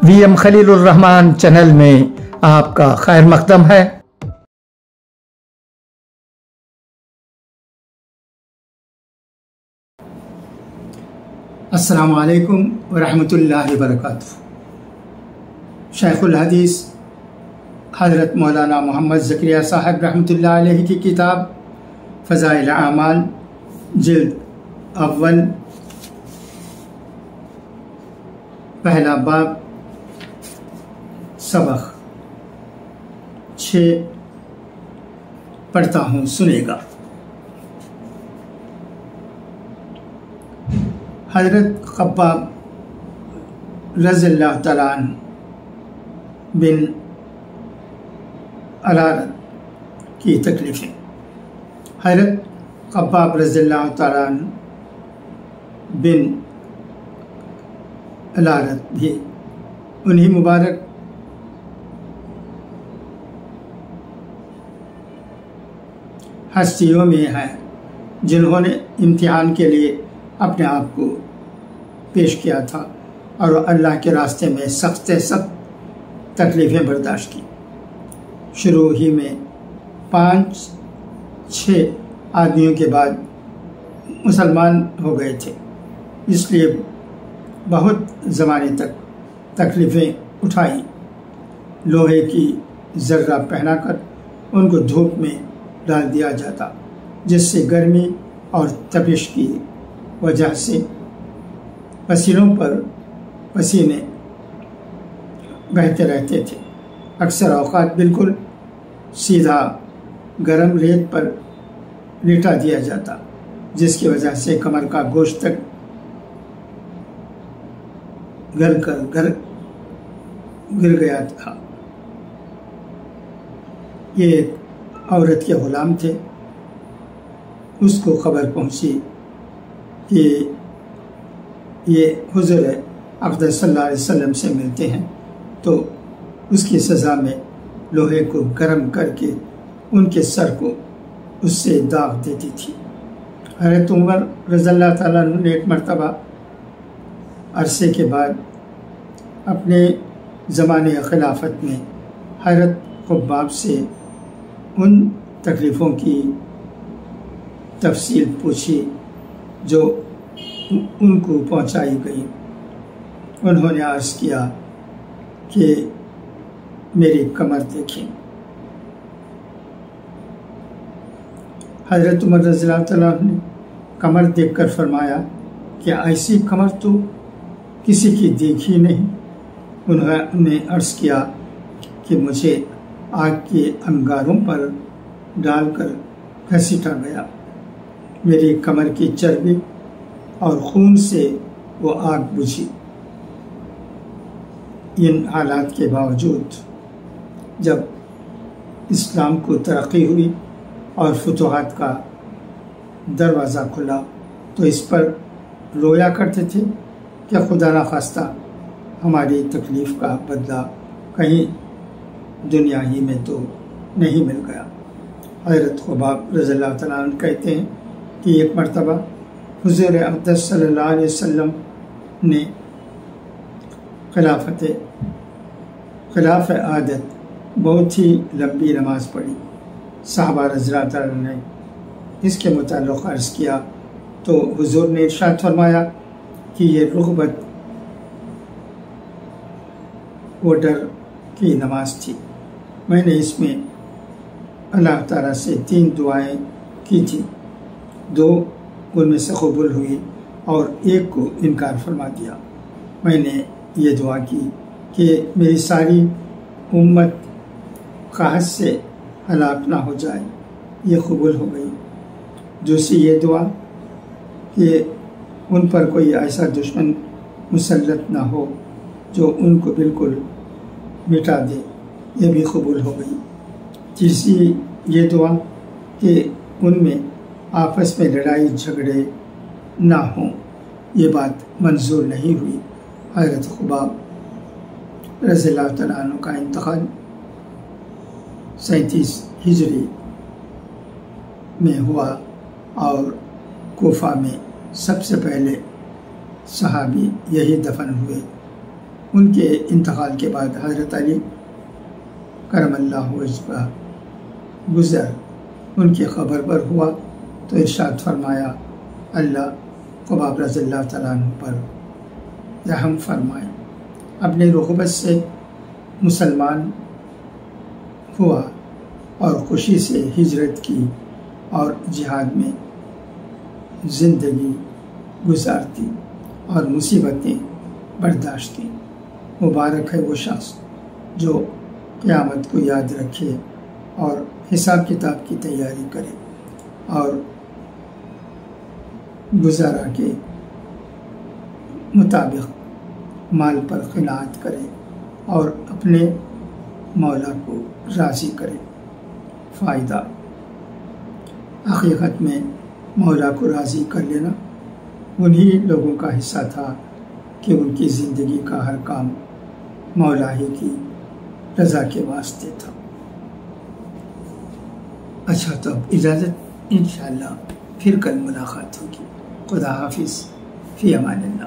وی M خلیل الرحمن channel میں آپ کا خیر مقدم ہے۔ السلام علیکم ورحمۃ اللہ وبرکاتہ۔ شیخ الحدیث حضرت مولانا محمد زکریا صاحب رحمۃ اللہ علیہ کی کتاب فضائل اعمال جلد اول پہلا باب سبق 6 پڑھتا ہوں، سنے گا۔ حضرت خباب رضی اللہ تعالیٰ عنہ بن الارت کی تکلیفیں۔ حضرت خباب رضی اللہ تعالیٰ عنہ بن الارت بھی انہی مبارک ہستیوں میں ہیں جنہوں نے امتحان کے لیے اپنے آپ کو پیش کیا تھا اور اللہ کے راستے میں سخت سے سخت تکلیفیں برداشت کی۔ شروع ہی میں 5-6 آدمیوں کے بعد مسلمان ہو گئے تھے، اس لیے بہت زمانے تک تکلیفیں اٹھائیں۔ لوہے کی ذرہ پہنا کر ان کو دھوپ میں ڈال دیا جاتا، جس سے گرمی اور تپش کی وجہ سے پسینوں پر پسینے بہتے رہتے تھے۔ اکثر اوقات بالکل سیدھا گرم ریت پر لٹا دیا جاتا، جس کی وجہ سے کمر کا گوشت تک گر گیا تھا۔ یہ ایک عورت کے غلام تھے۔ اس کو خبر پہنچی کہ یہ حضور اقدس صلی اللہ علیہ وسلم سے ملتے ہیں، تو اس کی سزا میں لوہے کو گرم کر کے ان کے سر کو اس سے داغ دیتی تھی۔ حضرت عمر رضی اللہ تعالیٰ عنہ نے ایک مرتبہ عرصے کے بعد اپنے زمانے خلافت میں حضرت خباب سے ان تکلیفوں کی تفصیل پوچھی جو ان کو پہنچائی گئی۔ انہوں نے عرض کیا کہ میری کمر دیکھیں۔ حضرت عمر رضی اللہ تعالیٰ عنہ نے کمر دیکھ کر فرمایا کہ ایسی کمر تو کسی کی دیکھی نہیں۔ انہوں نے عرض کیا کہ مجھے آگ کے انگاروں پر ڈال کر گھسیٹا گیا، میری کمر کی چربی اور خون سے وہ آگ بجھی۔ ان حالات کے باوجود جب اسلام کو ترقی ہوئی اور فتوحات کا دروازہ کھلا تو اس پر رویا کرتے تھے کہ خدا نخواستہ ہماری تکلیف کا بدلہ کہیں دنیا ہی میں تو نہیں مل گیا۔ حضرت خباب رضی اللہ تعالیٰ عنہ کہتے ہیں کہ ایک مرتبہ حضور اقدس صلی اللہ علیہ وسلم نے خلاف عادت بہت ہی لمبی نماز پڑھی۔ صحابہ رضی اللہ تعالیٰ عنہ نے اس کے متعلق عرض کیا تو حضور نے ارشاد فرمایا کہ یہ رغبت و ڈر کی نماز تھی۔ میں نے اس میں اللہ تعالیٰ سے 3 دعائیں کی تھی، 2 ان میں سے قبول ہوئی اور 1 کو انکار فرما دیا۔ میں نے یہ دعا کی کہ میری ساری امت قحط سے ہلاک نہ ہو جائے، یہ قبول ہو گئی۔ دوسری یہ دعا کہ ان پر کوئی ایسا دشمن مسلط نہ ہو جو ان کو بالکل مٹا دے، یہ بھی قبول ہو گئی۔ تیسری یہ دعا کہ ان میں آپس میں لڑائی جھگڑے نہ ہوں، یہ بات منظور نہیں ہوئی۔ حضرت خباب رضی اللہ تعالیٰ عنہ کا انتقال 37 ہجری میں ہوا اور کوفہ میں سب سے پہلے صحابی یہی دفن ہوئے۔ ان کے انتقال کے بعد حضرت علی کرم اللہ وجہہ گزر ان کی خبر پر ہوا تو ارشاد فرمایا اللہ خباب رضی اللہ تعالیٰ عنہ پر رحم فرمائے۔ اپنی رغبت سے مسلمان ہوا اور خوشی سے ہجرت کی اور جہاد میں زندگی گزارتی اور مصیبتیں برداشت کی۔ مبارک ہے وہ شخص جو قیامت کو یاد رکھے اور حساب کتاب کی تیاری کرے اور گزارا کے مطابق مال پر قناعت کرے اور اپنے مولا کو راضی کرے۔ فائدہ: حقیقت میں مولا کو راضی کر لینا انہی لوگوں کا حصہ تھا کہ ان کی زندگی کا ہر کام مولا ہی کی رضا کے واسطے تھا۔ اچھا، تو اب اجازت، انشاءاللہ پھر کل ملاقات ہوگی۔ خدا حافظ، فی امان اللہ۔